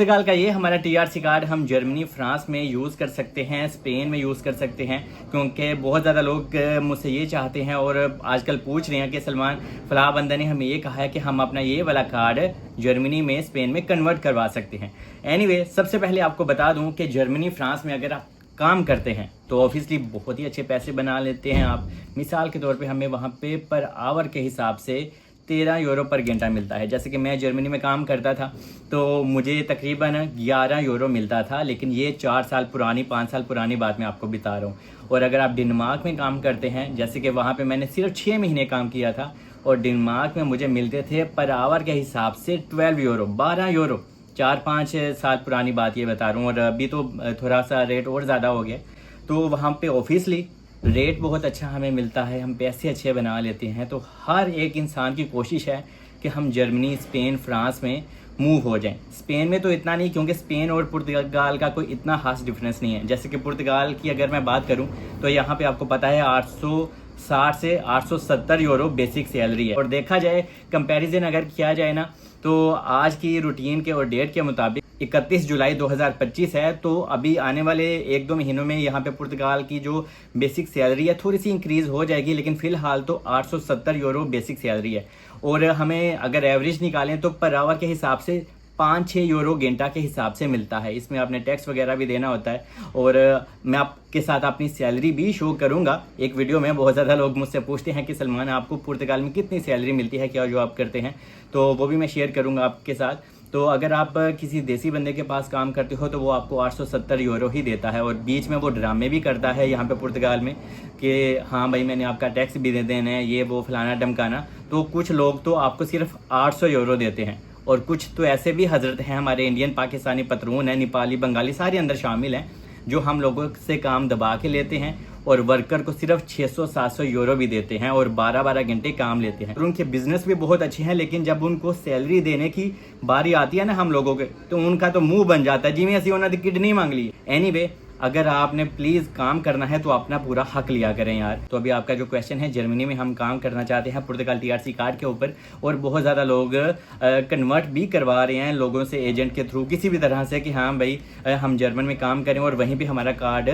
पुर्तगाल का ये हमारा टीआरसी कार्ड हम जर्मनी, फ्रांस में यूज़ कर सकते हैं, स्पेन में यूज़ कर सकते हैं, क्योंकि बहुत ज़्यादा लोग मुझसे ये चाहते हैं और आजकल पूछ रहे हैं कि सलमान फलाह बंदा ने हमें ये कहा है कि हम अपना ये वाला कार्ड जर्मनी में, स्पेन में कन्वर्ट करवा सकते हैं। एनीवे, सबसे पहले आपको बता दूँ कि जर्मनी, फ्रांस में अगर आप काम करते हैं तो ऑब्वियसली बहुत ही अच्छे पैसे बना लेते हैं आप। मिसाल के तौर पे हमें वहाँ पे पर आवर के हिसाब से 13 यूरो पर घंटा मिलता है। जैसे कि मैं जर्मनी में काम करता था तो मुझे तकरीबन 11 यूरो मिलता था, लेकिन ये 4 साल पुरानी, 5 साल पुरानी बात मैं आपको बता रहा हूँ। और अगर आप डेनमार्क में काम करते हैं, जैसे कि वहाँ पे मैंने सिर्फ 6 महीने काम किया था और डेनमार्क में मुझे मिलते थे पर आवर के हिसाब से 12 यूरो, 12 यूरो। 4-5 साल पुरानी बात ये बता रहा हूँ और अभी तो थोड़ा सा रेट और ज़्यादा हो गया। तो वहाँ पे ऑफिसली रेट बहुत अच्छा हमें मिलता है, हम पैसे अच्छे बना लेते हैं। तो हर एक इंसान की कोशिश है कि हम जर्मनी, स्पेन, फ्रांस में मूव हो जाएं। स्पेन में तो इतना नहीं, क्योंकि स्पेन और पुर्तगाल का कोई इतना खास डिफरेंस नहीं है। जैसे कि पुर्तगाल की अगर मैं बात करूं तो यहाँ पे आपको पता है 860 से 870 यूरो बेसिक सैलरी है। और देखा जाए, कंपैरिजन अगर किया जाए ना, तो आज की रूटीन के और डेट के मुताबिक 31 जुलाई 2025 है। तो अभी आने वाले 1-2 महीनों में यहाँ पे पुर्तगाल की जो बेसिक सैलरी है थोड़ी सी इंक्रीज़ हो जाएगी, लेकिन फ़िलहाल तो 870 यूरो बेसिक सैलरी है। और हमें अगर एवरेज निकालें तो पर आवर के हिसाब से 5-6 यूरो घंटा के हिसाब से मिलता है। इसमें आपने टैक्स वगैरह भी देना होता है। और मैं आपके साथ अपनी सैलरी भी शो करूंगा एक वीडियो में। बहुत ज़्यादा लोग मुझसे पूछते हैं कि सलमान, आपको पुर्तगाल में कितनी सैलरी मिलती है, क्या जॉब करते हैं, तो वो भी मैं शेयर करूंगा आपके साथ। तो अगर आप किसी देसी बंदे के पास काम करते हो तो वो आपको 870 यूरो ही देता है। और बीच में वो ड्रामे भी करता है यहाँ पे पुर्तगाल में कि हाँ भाई, मैंने आपका टैक्स भी दे देना है, ये वो फलाना ढमकाना। तो कुछ लोग तो आपको सिर्फ 800 यूरो देते हैं और कुछ तो ऐसे भी हजरत हैं, हमारे इंडियन, पाकिस्तानी पतरून है, नेपाली, बंगाली सारे अंदर शामिल हैं, जो हम लोगों से काम दबा के लेते हैं और वर्कर को सिर्फ 600-700 यूरो भी देते हैं और 12-12 घंटे काम लेते हैं। और उनके बिजनेस भी बहुत अच्छे हैं, लेकिन जब उनको सैलरी देने की बारी आती है ना हम लोगों के, तो उनका तो मुंह बन जाता है, जिमें ऐसी उन्होंने किडनी मांग ली। एनीवे, अगर आपने प्लीज़ काम करना है तो अपना पूरा हक लिया करें यार। तो अभी आपका जो क्वेश्चन है, जर्मनी में हम काम करना चाहते हैं पुर्तगाल टीआरसी कार्ड के ऊपर, और बहुत ज़्यादा लोग कन्वर्ट भी करवा रहे हैं लोगों से, एजेंट के थ्रू, किसी भी तरह से कि हाँ भाई हम जर्मन में काम करें और वहीं पर हमारा कार्ड,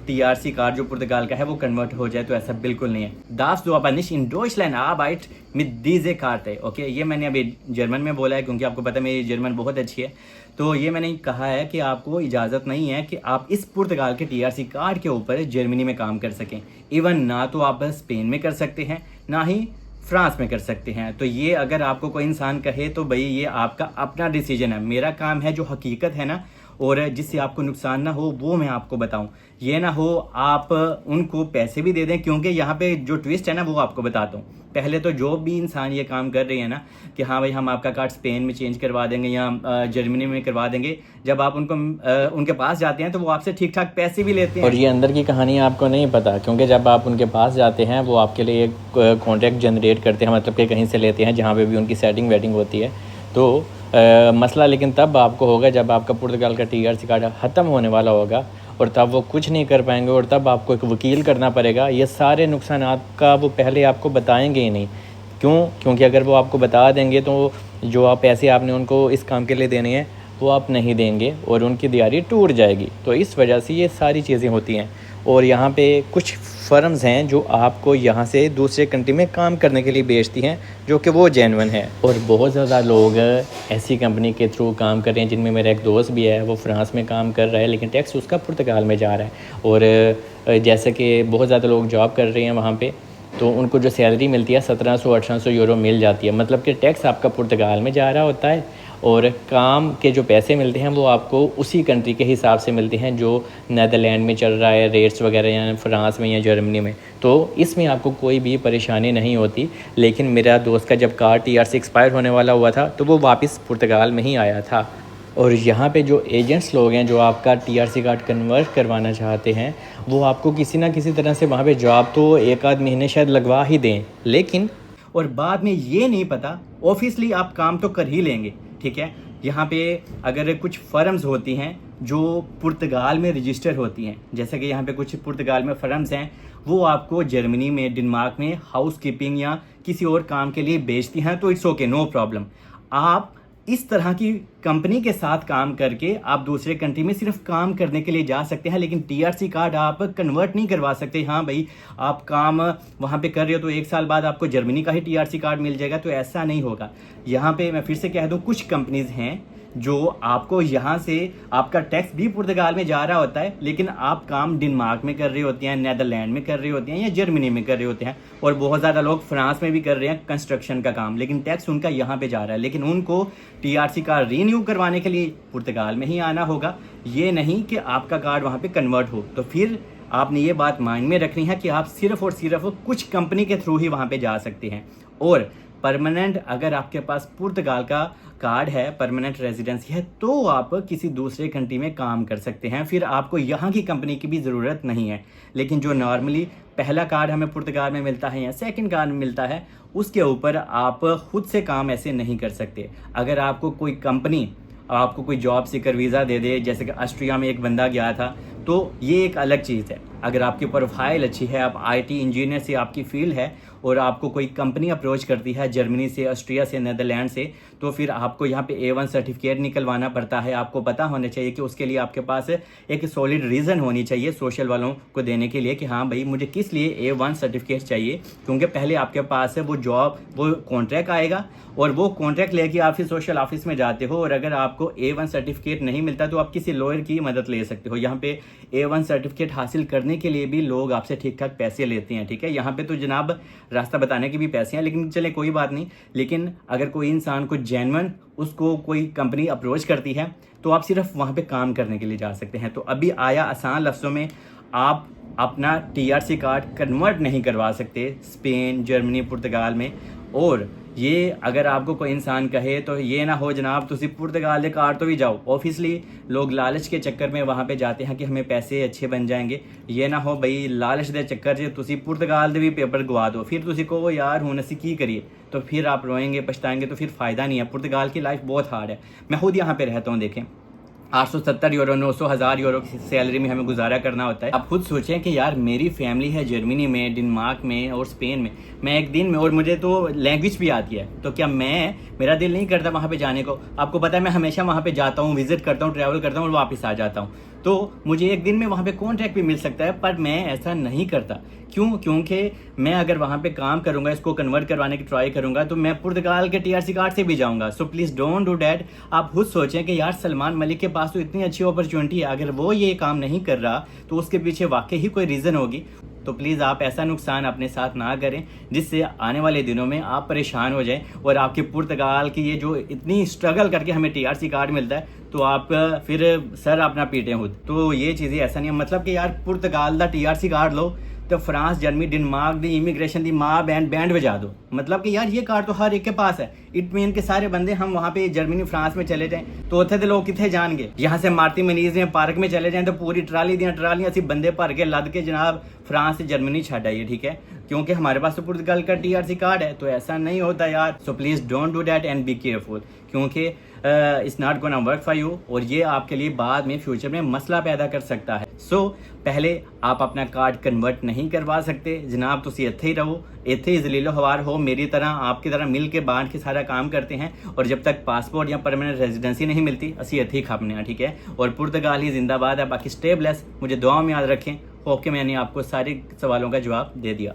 टीआरसी कार्ड जो पुर्तगाल का है, वो कन्वर्ट हो जाए। तो ऐसा बिल्कुल नहीं है। दास दो aber nicht in Deutschland arbeit mit diese Karte। Okay, ये मैंने अभी जर्मन में बोला है क्योंकि आपको पता है मेरी जर्मन बहुत अच्छी है। तो ये मैंने कहा है कि आपको इजाज़त नहीं है कि आप इस पुर्तगाल के टीआरसी कार्ड के ऊपर जर्मनी में काम कर सकें। इवन ना तो आप स्पेन में कर सकते हैं, ना ही फ्रांस में कर सकते हैं। तो ये अगर आपको कोई इंसान कहे तो भाई ये आपका अपना डिसीजन है। मेरा काम है जो हकीकत है ना, और जिससे आपको नुकसान ना हो वो मैं आपको बताऊं। ये ना हो आप उनको पैसे भी दे दें, क्योंकि यहाँ पे जो ट्विस्ट है ना वो आपको बताता हूँ। पहले तो जो भी इंसान ये काम कर रहे हैं ना कि हाँ भाई हम आपका कार्ड स्पेन में चेंज करवा देंगे या जर्मनी में करवा देंगे, जब आप उनके पास जाते हैं तो वो आपसे ठीक ठाक पैसे भी लेते हैं। और ये अंदर की कहानी आपको नहीं पता, क्योंकि जब आप उनके पास जाते हैं वो आपके लिए एक कॉन्ट्रैक्ट जनरेट करते हैं, मतलब कि कहीं से लेते हैं जहाँ पे भी उनकी सेटिंग वेटिंग होती है। तो मसला लेकिन तब आपको होगा जब आपका पुर्तगाल का टीआरसी कार्ड ख़त्म होने वाला होगा, और तब वो कुछ नहीं कर पाएंगे और तब आपको एक वकील करना पड़ेगा। ये सारे नुकसान का वो पहले आपको बताएंगे ही नहीं। क्यों? क्योंकि अगर वो आपको बता देंगे तो जो आप पैसे आपने उनको इस काम के लिए देने हैं वो आप नहीं देंगे और उनकी दिहाड़ी टूट जाएगी। तो इस वजह से ये सारी चीज़ें होती हैं। और यहाँ पे कुछ फर्म्स हैं जो आपको यहाँ से दूसरे कंट्री में काम करने के लिए भेजती हैं, जो कि वो जेन्युइन है। और बहुत ज़्यादा लोग ऐसी कंपनी के थ्रू काम कर रहे हैं, जिनमें मेरा एक दोस्त भी है, वो फ्रांस में काम कर रहा है लेकिन टैक्स उसका पुर्तगाल में जा रहा है। और जैसे कि बहुत ज़्यादा लोग जॉब कर रहे हैं वहाँ पे, तो उनको जो सैलरी मिलती है 1700-1800 यूरो मिल जाती है। मतलब कि टैक्स आपका पुर्तगाल में जा रहा होता है और काम के जो पैसे मिलते हैं वो आपको उसी कंट्री के हिसाब से मिलते हैं जो नीदरलैंड में चल रहा है रेट्स वगैरह, या फ्रांस में या जर्मनी में। तो इसमें आपको कोई भी परेशानी नहीं होती। लेकिन मेरा दोस्त का जब कार्ड टीआरसी एक्सपायर होने वाला हुआ था तो वो वापस पुर्तगाल में ही आया था। और यहाँ पे जो एजेंट्स लोग हैं जो आपका टीआरसी कार्ड कन्वर्ट करवाना चाहते हैं, वो आपको किसी ना किसी तरह से वहाँ पे जॉब तो 1-8 महीने शायद लगवा ही दें, लेकिन और बाद में ये नहीं पता, ऑफिसली आप काम तो कर ही लेंगे, ठीक है। यहाँ पे अगर कुछ फर्म्स होती हैं जो पुर्तगाल में रजिस्टर होती हैं, जैसे कि यहाँ पे कुछ पुर्तगाल में फर्म्स हैं, वो आपको जर्मनी में, डेनमार्क में हाउस कीपिंग या किसी और काम के लिए बेचती हैं, तो इट्स ओके, नो प्रॉब्लम। आप इस तरह की कंपनी के साथ काम करके आप दूसरे कंट्री में सिर्फ काम करने के लिए जा सकते हैं, लेकिन टीआरसी कार्ड आप कन्वर्ट नहीं करवा सकते। हाँ भाई, आप काम वहाँ पे कर रहे हो तो 1 साल बाद आपको जर्मनी का ही टीआरसी कार्ड मिल जाएगा, तो ऐसा नहीं होगा। यहाँ पे मैं फिर से कह दूँ, कुछ कंपनीज हैं जो आपको यहाँ से आपका टैक्स भी पुर्तगाल में जा रहा होता है, लेकिन आप काम डेनमार्क में कर रहे होते हैं, नेदरलैंड में कर रहे होते हैं या जर्मनी में कर रहे होते हैं, और बहुत ज़्यादा लोग फ्रांस में भी कर रहे हैं कंस्ट्रक्शन का काम, लेकिन टैक्स उनका यहाँ पे जा रहा है। लेकिन उनको टीआरसी कार्ड रीन्यू करवाने के लिए पुर्तगाल में ही आना होगा, ये नहीं कि आपका कार्ड वहाँ पर कन्वर्ट हो। तो फिर आपने ये बात माइंड में रखनी है कि आप सिर्फ और सिर्फ कुछ कंपनी के थ्रू ही वहाँ पे जा सकते हैं। और परमानेंट अगर आपके पास पुर्तगाल का कार्ड है, परमानेंट रेजिडेंसी है, तो आप किसी दूसरे कंट्री में काम कर सकते हैं, फिर आपको यहाँ की कंपनी की भी ज़रूरत नहीं है। लेकिन जो नॉर्मली पहला कार्ड हमें पुर्तगाल में मिलता है या सेकंड कार्ड मिलता है, उसके ऊपर आप खुद से काम ऐसे नहीं कर सकते। अगर आपको कोई कंपनी आपको कोई जॉब सीकर वीज़ा दे दे, जैसे कि ऑस्ट्रिया में एक बंदा गया था, तो ये एक अलग चीज़ है। अगर आपकी प्रोफाइल अच्छी है, आप आईटी इंजीनियर से आपकी फील्ड है और आपको कोई कंपनी अप्रोच करती है जर्मनी से, ऑस्ट्रिया से, नेदरलैंड से, तो फिर आपको यहाँ पे A1 सर्टिफिकेट निकलवाना पड़ता है। आपको पता होना चाहिए कि उसके लिए आपके पास एक सॉलिड रीज़न होनी चाहिए सोशल वालों को देने के लिए कि हाँ भाई मुझे किस लिए A1 सर्टिफिकेट चाहिए, क्योंकि पहले आपके पास वो जॉब, वो कॉन्ट्रैक्ट आएगा और वो कॉन्ट्रैक्ट लेके आप फिर सोशल ऑफिस में जाते हो, और अगर आपको A1 सर्टिफिकेट नहीं मिलता तो आप किसी लॉयर की मदद ले सकते हो। यहाँ पे A1 सर्टिफिकेट हासिल करने के लिए भी लोग आपसे ठीक ठाक पैसे लेते हैं, ठीक है। यहाँ पे तो जनाब रास्ता बताने के भी पैसे हैं, लेकिन चले कोई बात नहीं। लेकिन अगर कोई इंसान को जेन्युइन उसको कोई कंपनी अप्रोच करती है तो आप सिर्फ वहाँ पे काम करने के लिए जा सकते हैं। तो अभी आया आसान लफ्ज़ों में, आप अपना टीआरसी कार्ड कन्वर्ट नहीं करवा सकते स्पेन, जर्मनी, पुर्तगाल में। और ये अगर आपको कोई इंसान कहे तो ये ना हो जनाब तुसी पुर्तगाल के कार्ड तो भी जाओ। ऑब्वियसली लोग लालच के चक्कर में वहाँ पे जाते हैं कि हमें पैसे अच्छे बन जाएंगे। ये ना हो भाई लालच के चक्कर से तुसी पुर्तगाल के भी पेपर गवा दो, फिर तुसी को यार हुण असी की करिए, तो फिर आप रोएंगे, पछताएंगे, तो फिर फ़ायदा नहीं है। पुर्तगाल की लाइफ बहुत हार्ड है। मैं खुद यहाँ पे रहता हूँ, देखें 870 यूरो, 900, 1000 यूरो की सैलरी में हमें गुजारा करना होता है। आप खुद सोचें कि यार मेरी फैमिली है जर्मनी में, डेनमार्क में और स्पेन में, मैं एक दिन में, और मुझे तो लैंग्वेज भी आती है, तो क्या मेरा दिल नहीं करता वहाँ पे जाने को? आपको पता है मैं हमेशा वहाँ पे जाता हूँ, विजिट करता हूँ, ट्रैवल करता हूँ और वापस आ जाता हूँ। तो मुझे एक दिन में वहाँ पे कॉन्ट्रैक्ट भी मिल सकता है, पर मैं ऐसा नहीं करता। क्यों? क्योंकि मैं अगर वहाँ पे काम करूँगा, इसको कन्वर्ट करवाने की ट्राई करूँगा, तो मैं पुर्तगाल के टीआरसी कार्ड से भी जाऊँगा। सो प्लीज़ डोंट डू डैट। आप खुद सोचें कि यार सलमान मलिक के पास तो इतनी अच्छी अपॉर्चुनिटी है, अगर वो ये काम नहीं कर रहा तो उसके पीछे वाकई ही कोई रीज़न होगी। तो प्लीज़ आप ऐसा नुकसान अपने साथ ना करें जिससे आने वाले दिनों में आप परेशान हो जाएं और आपके पुर्तगाल की ये जो इतनी स्ट्रगल करके हमें टीआरसी कार्ड मिलता है तो आप फिर सर अपना पीटें खुद। तो ये चीज़ें ऐसा नहीं है, मतलब कि यार पुर्तगाल का टीआरसी कार्ड लो तो फ्रांस, जर्मनी, डेनमार्क दी इमिग्रेशन दी माँ बैंड बजा दो। मतलब कि यार ये कार्ड तो हर एक के पास है। इट मीन के सारे बंदे हम वहाँ पे जर्मनी, फ्रांस में चले जाएं तो उत्थे लोग कितने जाएंगे। यहाँ से मार्ती मनीज में पार्क में चले जाएं तो पूरी ट्राली दियाँ ट्रालियाँ असी बंदे भर के लद के जनाब फ्रांस से जर्मनी छड़ आइए, ठीक है, क्योंकि हमारे पास तो पुर्तगाल का टीआरसी कार्ड है। तो ऐसा नहीं होता यार। So please don't do that and be careful, क्योंकि it's not gonna work for you और ये आपके लिए बाद में फ्यूचर में मसला पैदा कर सकता है। सो पहले आप अपना कार्ड कन्वर्ट नहीं करवा सकते जनाब, तुसी इत्थे ही रहो, इत्थे ही जलीलो हवार हो, मेरी तरह आपकी तरह मिल के बांट के सारा काम करते हैं। और जब तक पासपोर्ट या परमानेंट रेजिडेंसी नहीं मिलती असी इत्थे ही खपने हैं, ठीक है। और पुर्तगाल ही जिंदाबाद है। बाकी स्टे ब्लेस, मुझे दुआ में याद रखें। होप कि मैंने आपको सारे सवालों का जवाब दे दिया।